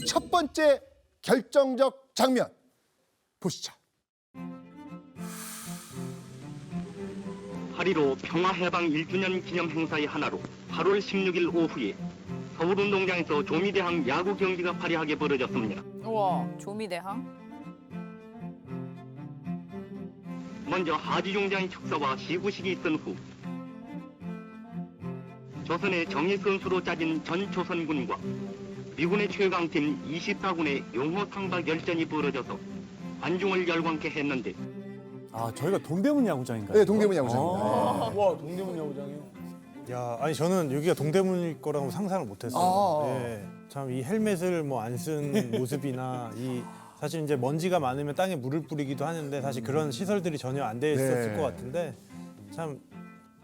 첫 번째 결정적 장면 보시죠. 파리로 평화해방 1주년 기념 행사의 하나로 8월 16일 오후에 서울운동장에서 조미대항 야구 경기가 화려하게 벌어졌습니다. 우와, 조미대항? 먼저 하지중장의 축사와 시구식이 있은 후 조선의 정예 선수로 짜진 전 조선군과 미군의 최강팀 24군의 용호 상박 열전이 벌어져서 관중을 열광케 했는데 아, 저희가 동대문 야구장인가요? 네, 동대문 야구장입니다. 와, 동대문 야구장이요? 야, 아니 저는 여기가 동대문일 거라고 상상을 못했어요. 예, 참 이 헬멧을 뭐 안 쓴 모습이나 이 사실 이제 먼지가 많으면 땅에 물을 뿌리기도 하는데 사실 그런 시설들이 전혀 안 돼 있었을 것 같은데 참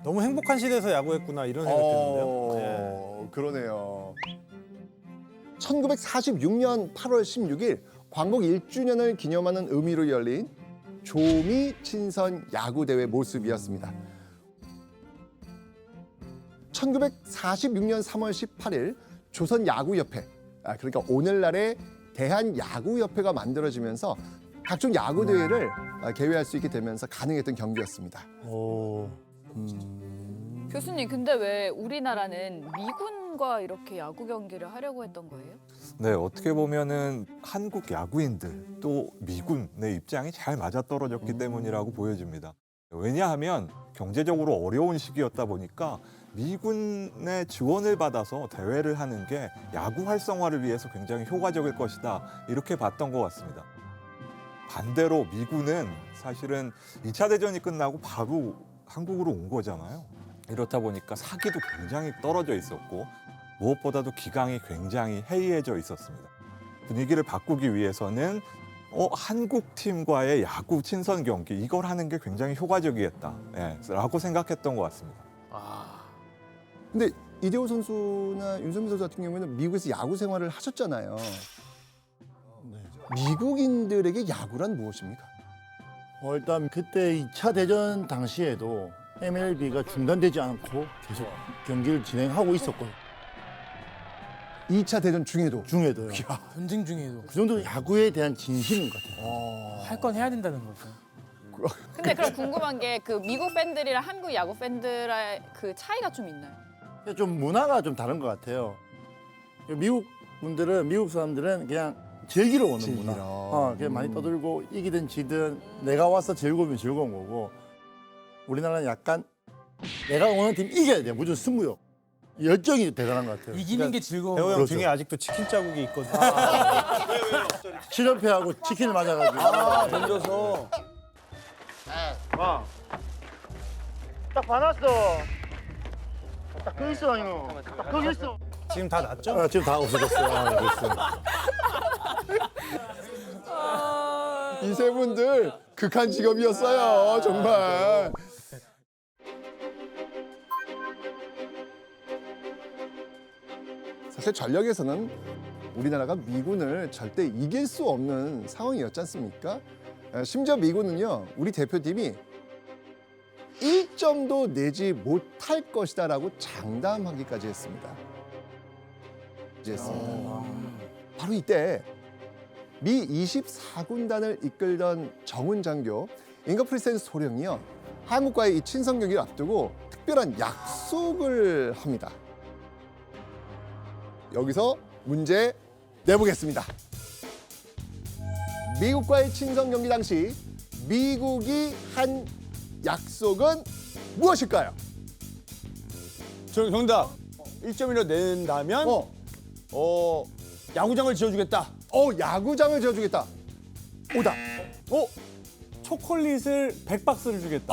너무 행복한 시대에서 야구했구나 이런 생각 드는데요. 그러네요. 1946년 8월 16일 광복 1주년을 기념하는 의미로 열린 조미 친선 야구대회 모습이었습니다. 1946년 3월 18일 조선야구협회, 그러니까 오늘날의 대한야구협회가 만들어지면서 각종 야구대회를 개최할 수 있게 되면서 가능했던 경기였습니다. 교수님, 근데 왜 우리나라는 미군과 이렇게 야구 경기를 하려고 했던 거예요? 네, 어떻게 보면은 한국 야구인들 또 미군의 입장이 잘 맞아떨어졌기 때문이라고 보여집니다. 왜냐하면 경제적으로 어려운 시기였다 보니까 미군의 지원을 받아서 대회를 하는 게 야구 활성화를 위해서 굉장히 효과적일 것이다 이렇게 봤던 것 같습니다. 반대로 미군은 사실은 2차 대전이 끝나고 바로 한국으로 온 거잖아요. 이렇다 보니까 사기도 굉장히 떨어져 있었고 무엇보다도 기강이 굉장히 해이해져 있었습니다. 분위기를 바꾸기 위해서는 한국 팀과의 야구 친선 경기 이걸 하는 게 굉장히 효과적이겠다 라고 생각했던 것 같습니다. 근데 이대호 선수나 윤석민 선수 같은 경우에는 미국에서 야구 생활을 하셨잖아요. 미국인들에게 야구란 무엇입니까? 일단 그때 2차 대전 당시에도 MLB가 중단되지 않고 계속 경기를 진행하고 있었고요. 2차 대전 중에도. 중에도요. 전쟁 중에도 그 정도 야구에 대한 진심인 것 같아요. 할 건 해야 된다는 거죠. 근데 그럼 궁금한 게 그 미국 팬들이랑 한국 야구 팬들의 그 차이가 좀 있나요? 좀 문화가 좀 다른 것 같아요. 미국 사람들은 그냥 즐기러 오는 즐기러. 문화. 그냥 많이 떠들고 이기든 지든 내가 와서 즐거우면 즐거운 거고 우리나라는 약간 내가 오는 팀 이겨야 돼. 무조건 승부욕. 열정이 대단한 것 같아요. 이기는 게 즐거운 대호 형 그렇죠. 등에 아직도 치킨 자국이 있거든요. 7연패하고 치킨을 맞아가지고. 던져서. 딱 봐놨어. 딱 거기 있어, 이거. 딱 거기 있어. 지금 다 났죠? 지금 다 없어졌어요. 됐어. 이 세 분들 극한 직업이었어요. 정말. 사실 전력에서는 우리나라가 미군을 절대 이길 수 없는 상황이었지 않습니까? 심지어 미군은요, 우리 대표팀이 1점도 내지 못할 것이다라고 장담하기까지 했습니다. 바로 이때 미 24군단을 이끌던 정훈 장교, 잉거프리센 소령이요, 한국과의 이 친선 경기를 앞두고 특별한 약속을 합니다. 여기서 문제 내보겠습니다. 미국과의 친선 경기 당시 미국이 한 약속은 무엇일까요? 정답. 1점이라도 낸다면 야구장을 지어주겠다. 야구장을 지어주겠다. 오다. 초콜릿을 100박스를 주겠다.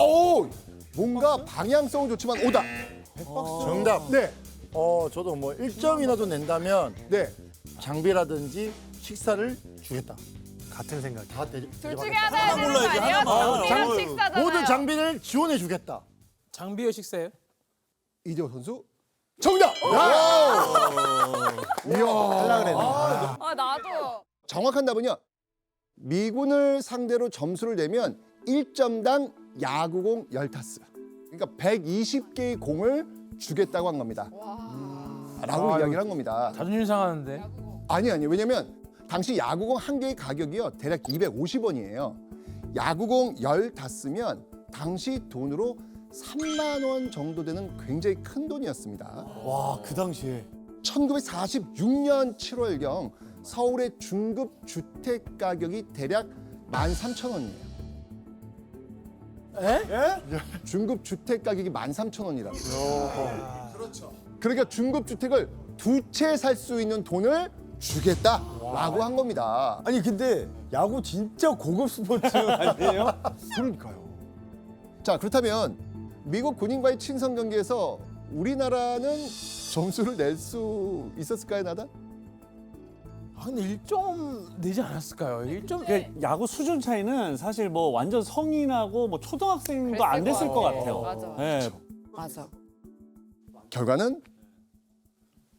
뭔가 방향성은 좋지만 오다. 정답. 네, 저도 뭐 1점이라도 낸다면 네. 장비라든지 식사를 주겠다. 같은 생각. 다 둘 중에 하나 해야 되는 거 골라야지, 아니에요? 하나만. 장비랑 식사잖아요. 모든 장비를 지원해 주겠다. 장비여 식사예요? 이대호 선수 정답. 이야. 나도. 정확한 답은요. 미군을 상대로 점수를 내면 1점당 야구공 10타스. 그러니까 120개의 공을 주겠다고 한 겁니다. 라고 이야기를 한 겁니다. 자존심 상하는데. 아니. 왜냐면 당시 야구공 한 개의 가격이요. 대략 250원이에요. 야구공 15쓰면 당시 돈으로 3만 원 정도 되는 굉장히 큰 돈이었습니다. 와, 그 당시에. 1946년 7월경 서울의 중급 주택 가격이 대략 13,000원이에요. 중급 주택 가격이 13,000원이라고. 그러니까 중급 주택을 2채 살 수 있는 돈을 주겠다라고 한 겁니다. 아니 근데 야구 진짜 고급 스포츠 아니에요? 그러니까요. 자, 그렇다면 미국 군인과의 친선 경기에서 우리나라는 점수를 낼 수 있었을까요, 나단? 아, 근데 1점 내지 않았을까요? 1점. 그러니까 야구 수준 차이는 사실 뭐 완전 성인하고 뭐 초등학생도 안 됐을 것 같아요. 맞아. 예. 맞아. 결과는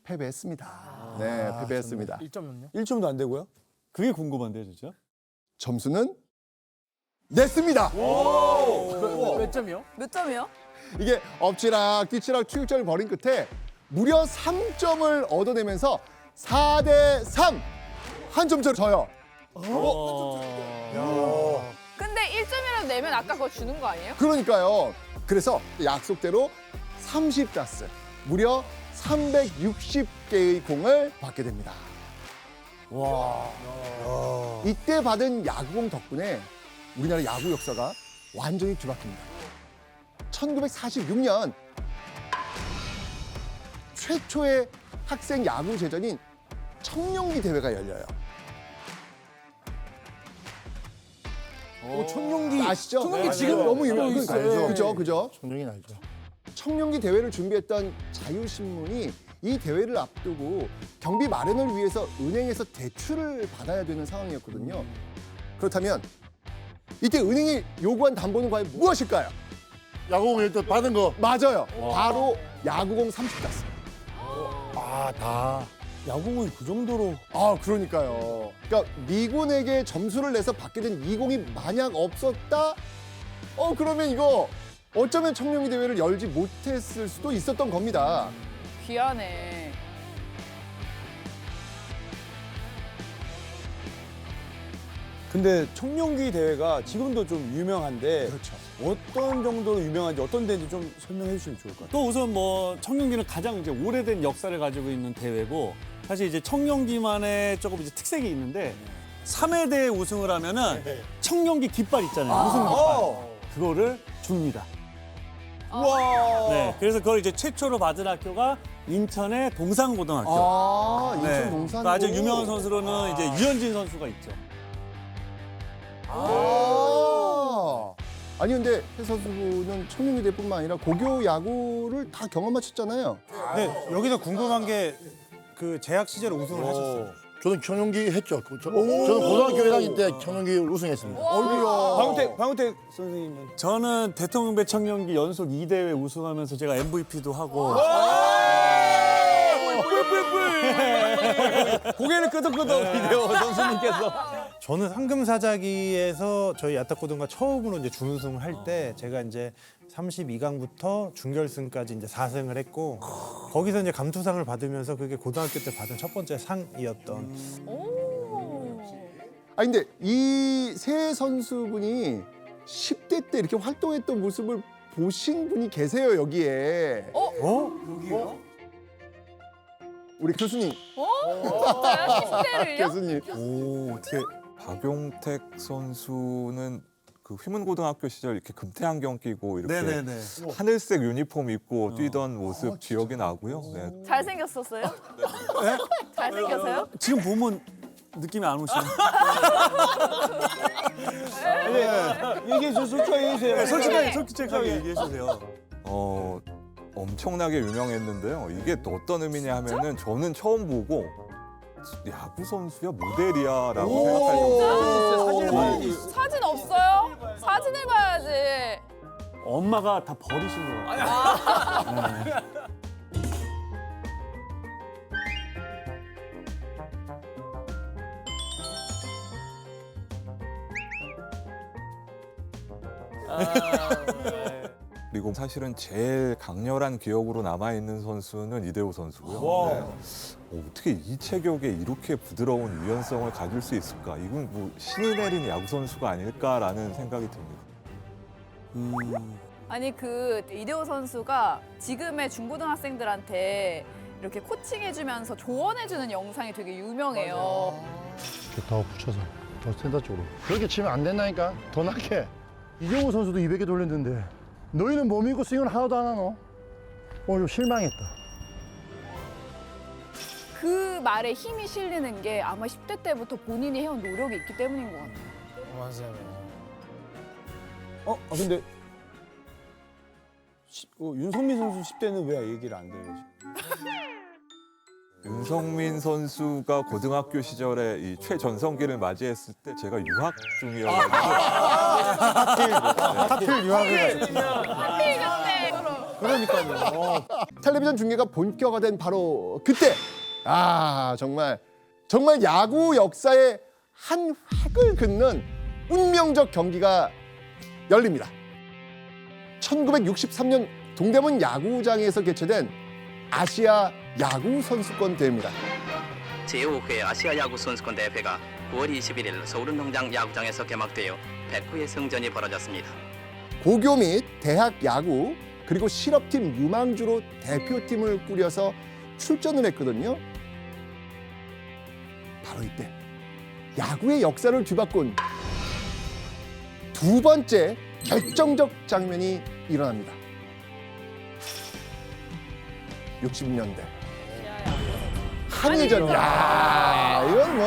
패배했습니다. 네, 패배했습니다. 1점이었요? 1점도 안 되고요? 그게 궁금한데요, 진짜? 점수는 냈습니다. 몇 점이요? 몇 점이요? 이게 엎치락 뒤치락 추격전을 벌인 끝에 무려 3점을 얻어내면서 4대3 한 점 차로 져요. 근데 1점이라도 내면 아까 그거 주는 거 아니에요? 그러니까요. 그래서 약속대로 30다스 무려 360개의 공을 받게 됩니다. 이때 받은 야구공 덕분에 우리나라 야구 역사가 완전히 뒤바뀝니다. 1946년 최초의 학생 야구 제전인 청룡기 대회가 열려요. 청룡기 아시죠? 청룡기 네, 지금 너무 유명한 있어요. 그죠? 청룡이 알죠. 청룡기 대회를 준비했던 자유신문이 이 대회를 앞두고 경비 마련을 위해서 은행에서 대출을 받아야 되는 상황이었거든요. 그렇다면 이때 은행이 요구한 담보는 과연 무엇일까요? 야구공을 또 받은 거. 맞아요. 바로 야구공 30다스. 아, 다. 야구공이 그 정도로 아, 그러니까요. 그러니까 미군에게 점수를 내서 받게 된 이 공이 만약 없었다? 그러면 이거 어쩌면 청룡기 대회를 열지 못했을 수도 있었던 겁니다. 귀하네. 근데 청룡기 대회가 지금도 좀 유명한데 그렇죠. 어떤 정도로 유명한지 어떤 데인지 좀 설명해 주시면 좋을 것 같아요. 또 우선 뭐 청룡기는 가장 이제 오래된 역사를 가지고 있는 대회고 사실 이제 청룡기만의 조금 이제 특색이 있는데 3회 대회 우승을 하면은 청룡기 깃발 있잖아요. 우승 깃발. 그거를 줍니다. 우와. 네. 그래서 그걸 이제 최초로 받은 학교가 인천의 동산고등학교. 아, 인천 네. 동산. 그 아주 유명한 선수로는 이제 유현진 선수가 있죠. 아니 근데 해 선수는 청룡기 대회뿐만 아니라 고교 야구를 다 경험하셨잖아요. 네, 여기서 궁금한 게 그 재학 시절에 우승을 하셨어요. 저는 청룡기 했죠. 저는 고등학교 1학년 때 청룡기 우승했습니다. 방우택 선생님은? 저는 대통령배 청룡기 연속 2대회 우승하면서 제가 MVP도 하고. 고개를 끄덕끄덕 이대호 선수님께서. 저는 상금사자기에서 저희 야탁고등과 처음으로 이제 준우승을 할 때 제가 이제 32강부터 준결승까지 이제 4승을 했고 거기서 이제 감투상을 받으면서 그게 고등학교 때 받은 첫 번째 상이었던. 아니 근데 이 세 선수분이 10대 때 이렇게 활동했던 모습을 보신 분이 계세요, 여기에. 여기요? 우리 교수님, 진짜요? 10대를요? 교수님. 오, 어떻게 박용택 선수는 그 휘문고등학교 시절 이렇게 금태 안경 끼고 이렇게 네네네. 하늘색 유니폼 입고 뛰던 모습 기억이 나고요. 네. 잘생겼었어요? 네? 잘생겼어요? 지금 보면 느낌이 안 오시나요? 얘기해 주세요. 솔직하게 얘기해주세요. 솔직하게 얘기해 주세요. 엄청나게 유명했는데요. 이게 또 어떤 의미냐 하면은 저는 처음 보고 야구 선수야 모델이야라고 생각할 정도로 사진을 봐야지. 사진 없어요? 사진을 봐야지. 엄마가 다 버리신 거 같아요. 그리고 사실은 제일 강렬한 기억으로 남아 있는 선수는 이대호 선수고요. 네. 어떻게 이 체격에 이렇게 부드러운 유연성을 가질 수 있을까? 이건 뭐 신이 내린 야구 선수가 아닐까라는 생각이 듭니다. 아니 그 이대호 선수가 지금의 중고등학생들한테 이렇게 코칭해주면서 조언해주는 영상이 되게 유명해요. 더 붙여서 더 센터 쪽으로. 그렇게 치면 안 된다니까. 더 낮게. 이경호 선수도 200개 돌렸는데 너희는 뭐 믿고 스윙을 하나도 안 하노? 오늘 좀 실망했다. 그 말에 힘이 실리는 게 아마 10대 때부터 본인이 해온 노력이 있기 때문인 것 같아요. 맞아요. 근데 윤성민 선수 10대는 왜 얘기를 안 돼요? 윤성민 선수가 고등학교 시절에 이 최전성기를 맞이했을 때 제가 유학 중이었는데 하필 유학을 그러니까요. 텔레비전 중계가 본격화된 바로 그때 정말 야구 역사의 한 획을 긋는 운명적 경기가 열립니다. 1963년 동대문 야구장에서 개최된 아시아 야구 선수권 대회입니다. 제5회 아시아 야구 선수권 대회가 9월 21일 서울운동장 야구장에서 개막되어 109의 승전이 벌어졌습니다. 고교 및 대학 야구 그리고 실업팀 유망주로 대표팀을 꾸려서 출전을 했거든요. 바로 이때 야구의 역사를 뒤바꾼 두 번째 결정적 장면이 일어납니다. 60년대 한일전. 이건 뭐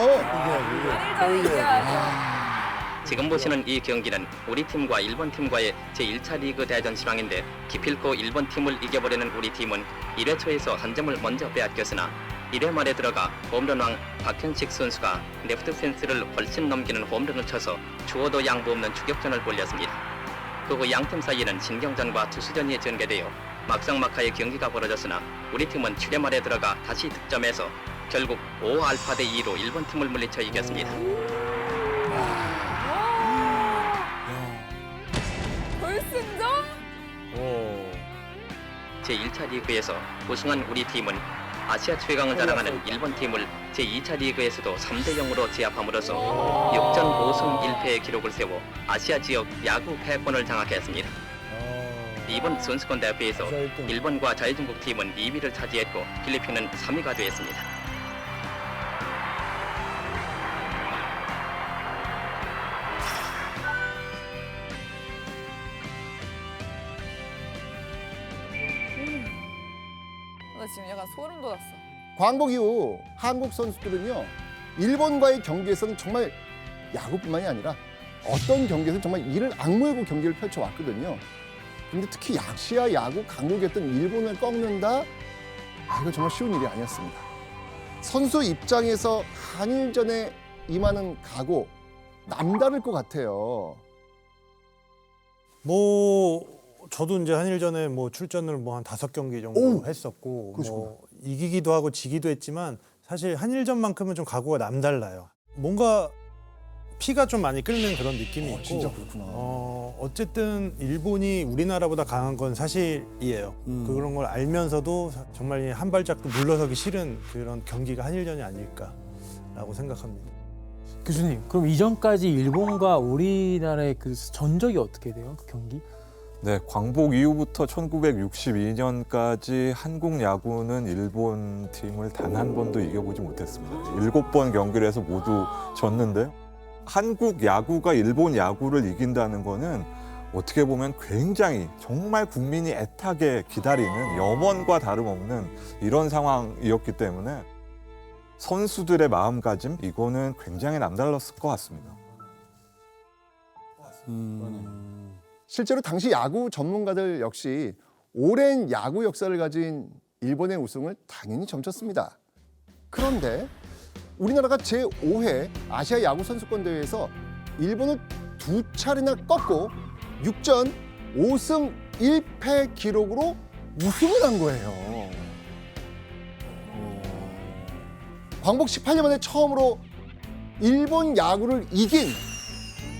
지금 보시는 이 경기는 우리 팀과 일본 팀과의 제1차 리그 대전 실황인데 기필코 일본 팀을 이겨버리는 우리 팀은 1회 초에서 한 점을 먼저 빼앗겼으나 1회 말에 들어가 홈런왕 박현식 선수가 레프트 펜스를 훨씬 넘기는 홈런을 쳐서 주어도 양보 없는 추격전을 벌였습니다. 그 후 양팀 사이에는 신경전과 투수전이 전개되어 막상막하의 경기가 벌어졌으나 우리 팀은 7회 말에 들어가 다시 득점해서 결국 5알파 대 2로 일본 팀을 물리쳐 이겼습니다. 결승전? 제1차 리그에서 우승한 우리 팀은 아시아 최강을 자랑하는 일본 팀을 제2차 리그에서도 3대 0으로 제압함으로써 6전 5승 1패의 기록을 세워 아시아 지역 야구 패권을 장악했습니다. 이번 선수권 대회에서 일본과 자유중국 팀은 2위를 차지했고 필리핀은 3위가 되었습니다. 나 지금 약간 소름 돋았어. 광복 이후 한국 선수들은요 일본과의 경기에서는 정말 야구뿐만이 아니라 어떤 경기에서는 정말 이를 악물고 경기를 펼쳐왔거든요. 근데 특히 아시아 야구 강국이었던 일본을 꺾는다? 이거 정말 쉬운 일이 아니었습니다. 선수 입장에서 한일전에 임하는 각오 남다를 것 같아요. 저도 이제 한일전에 출전을 한 5경기 정도 했었고 이기기도 하고 지기도 했지만 사실 한일전만큼은 좀 각오가 남달라요. 뭔가 피가 좀 많이 끓는 그런 느낌이 있고 진짜 그렇구나. 어쨌든 일본이 우리나라보다 강한 건 사실이에요. 그런 걸 알면서도 정말 한 발짝도 물러서기 싫은 그런 경기가 한일전이 아닐까라고 생각합니다. 교수님, 그럼 이전까지 일본과 우리나라의 그 전적이 어떻게 돼요? 그 경기? 네, 광복 이후부터 1962년까지 한국 야구는 일본 팀을 단 한 번도 이겨보지 못했습니다. 7번 경기를 해서 모두 졌는데요. 한국 야구가 일본 야구를 이긴다는 거는 어떻게 보면 굉장히 정말 국민이 애타게 기다리는 염원과 다름없는 이런 상황이었기 때문에 선수들의 마음가짐 이거는 굉장히 남달랐을 것 같습니다. 실제로 당시 야구 전문가들 역시 오랜 야구 역사를 가진 일본의 우승을 당연히 점쳤습니다. 그런데 우리나라가 제5회 아시아 야구 선수권 대회에서 일본을 2차례나 꺾고 6전 5승 1패 기록으로 우승을 한 거예요. 광복 18년 만에 처음으로 일본 야구를 이긴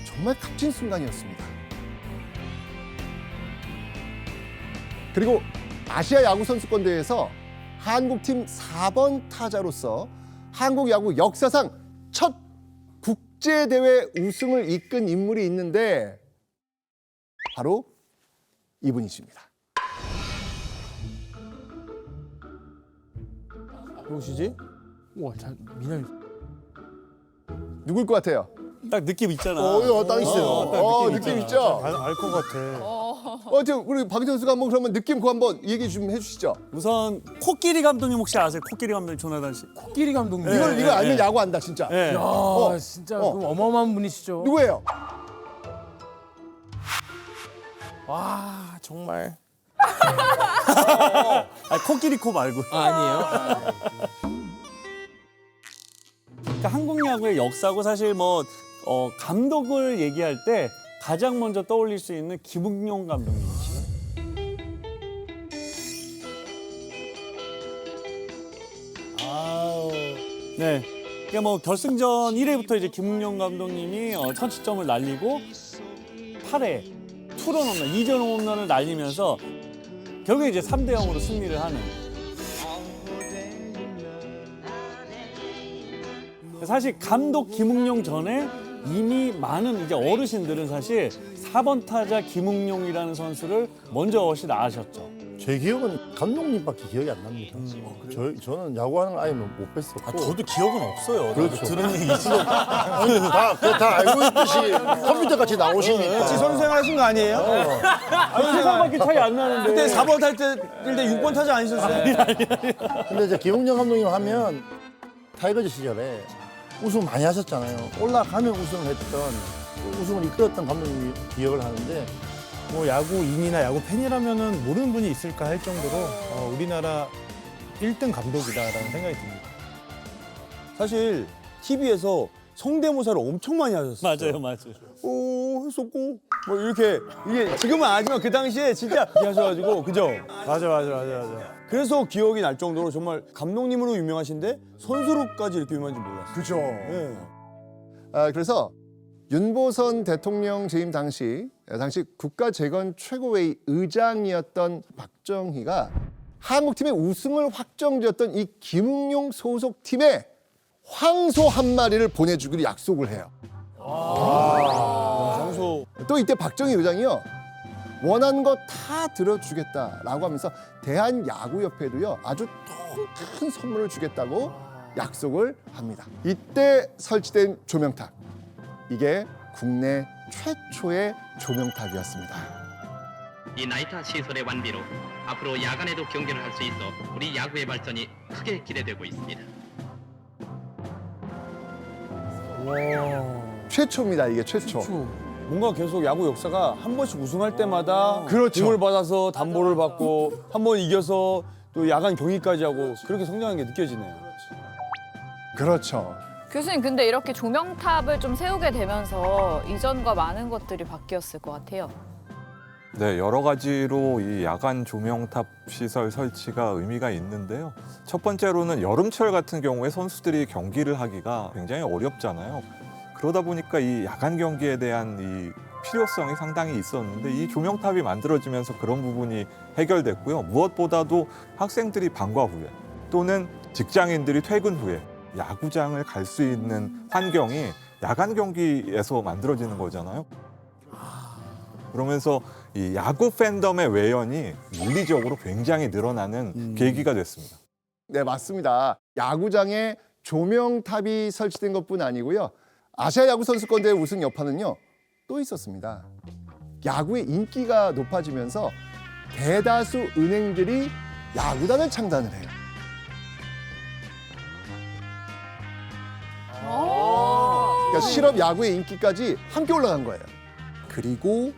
정말 값진 순간이었습니다. 그리고 아시아 야구 선수권 대회에서 한국팀 4번 타자로서 한국 야구 역사상 첫 국제대회 우승을 이끈 인물이 있는데 바로 이분이십니다. 누구시지? 우와, 미나리. 누굴 것 같아요? 딱 느낌 있잖아. 딱 있어요. 딱 느낌 있죠? 알 것 같아. 저 우리 박 선수가 한번 그러면 느낌 그거 한번 얘기 좀 해주시죠. 우선 코끼리 감독님 혹시 아세요? 코끼리 감독님 조나단 씨. 코끼리 감독님. 이걸 알면 야구 안다 진짜. 네. 야, 진짜 그럼 어마어마한 분이시죠. 누구예요? 와, 정말. 코끼리 코 말고. 아니에요? 그러니까 한국 야구의 역사고 사실 뭐 감독을 얘기할 때 가장 먼저 떠올릴 수 있는 김웅용 감독님이시죠. 네. 그러니까 뭐 결승전 1회부터 이제 김웅용 감독님이 선취점을 날리고 8회 투런 홈런, 2전 홈런을 날리면서 결국에 이제 3대 0으로 승리를 하는. 사실 감독 김웅용 전에 이미 많은 이제 어르신들은 사실 4번 타자 김웅용이라는 선수를 먼저 훨씬 아셨죠. 제 기억은 감독님밖에 기억이 안 납니다. 저는 야구하는 걸 아예 못 뵀었고. 저도 기억은 없어요. 그렇죠. 들은 얘기지. 다 알고 있듯이 컴퓨터 같이 나오시니까. 선생하신 거 아니에요? 세상밖에 차이 안 나는데. 그때 4번 탈 때 6번 타자 아니셨어요? 근데 이제 김웅영 감독님 하면 타이거즈 시절에 우승 많이 하셨잖아요. 올라가면 우승했던 우승을 이끌었던 감독님 기억을 하는데 뭐 야구인이나 야구 팬이라면은 모르는 분이 있을까 할 정도로 우리나라 1등 감독이다라는 생각이 듭니다. 사실 TV에서 성대모사를 엄청 많이 하셨어요. 맞아요. 오, 했었고 뭐 이렇게 이게 지금은 안 하지만 그 당시에 진짜 하셔가지고 그죠? 맞아. 그래서 기억이 날 정도로 정말 감독님으로 유명하신데 선수로까지 이렇게 유명한지 몰랐어요. 그죠. 네. 그래서 윤보선 대통령 재임 당시 국가재건 최고회의 의장이었던 박정희가 한국팀의 우승을 확정지었던 이 김웅용 소속 팀에 황소 한 마리를 보내주기로 약속을 해요. 장소 또 이때 박정희 의장이요. 원하는 거 다 들어주겠다라고 하면서 대한야구협회도요. 아주 큰 선물을 주겠다고 약속을 합니다. 이때 설치된 조명탑. 이게 국내 최초의 조명탑이었습니다. 이 나이타 시설의 완비로 앞으로 야간에도 경기를 할 수 있어 우리 야구의 발전이 크게 기대되고 있습니다. 최초입니다. 이게 최초. 뭔가 계속 야구 역사가 한 번씩 우승할 때마다 그렇죠. 공을 받아서 담보를 받고 한 번 이겨서 또 야간 경기까지 하고 그렇게 성장한 게 느껴지네요. 그렇죠. 교수님 근데 이렇게 조명탑을 좀 세우게 되면서 이전과 많은 것들이 바뀌었을 것 같아요. 네, 여러 가지로 이 야간 조명탑 시설 설치가 의미가 있는데요. 첫 번째로는 여름철 같은 경우에 선수들이 경기를 하기가 굉장히 어렵잖아요. 그러다 보니까 이 야간 경기에 대한 이 필요성이 상당히 있었는데 이 조명탑이 만들어지면서 그런 부분이 해결됐고요. 무엇보다도 학생들이 방과 후에 또는 직장인들이 퇴근 후에 야구장을 갈 수 있는 환경이 야간 경기에서 만들어지는 거잖아요. 그러면서 이 야구 팬덤의 외연이 물리적으로 굉장히 늘어나는 계기가 됐습니다. 네, 맞습니다. 야구장에 조명탑이 설치된 것뿐 아니고요. 아시아 야구 선수권 대회 우승 여파는요. 또 있었습니다. 야구의 인기가 높아지면서 대다수 은행들이 야구단을 창단을 해요. 그러니까 실업 야구의 인기까지 함께 올라간 거예요. 그리고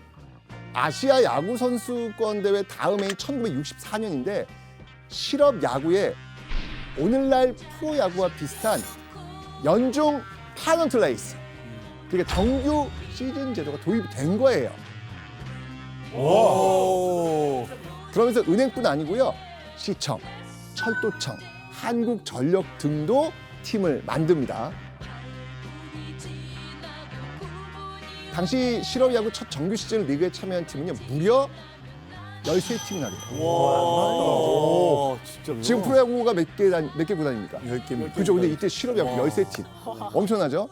아시아 야구 선수권 대회 다음 해인 1964년인데 실업 야구에 오늘날 프로 야구와 비슷한 연중 파넌트 레이스, 그러니까 정규 시즌 제도가 도입이 된 거예요. 그러면서 은행뿐 아니고요. 시청, 철도청, 한국전력 등도 팀을 만듭니다. 당시 실업야구 첫 정규 시즌 리그에 참여한 팀은요, 무려 13팀이 나겠다. 와, 진짜로. 지금 프로야구가 몇 개 구단입니까? 10개. 그죠? 근데 이때 실업야구 13팀. 엄청나죠?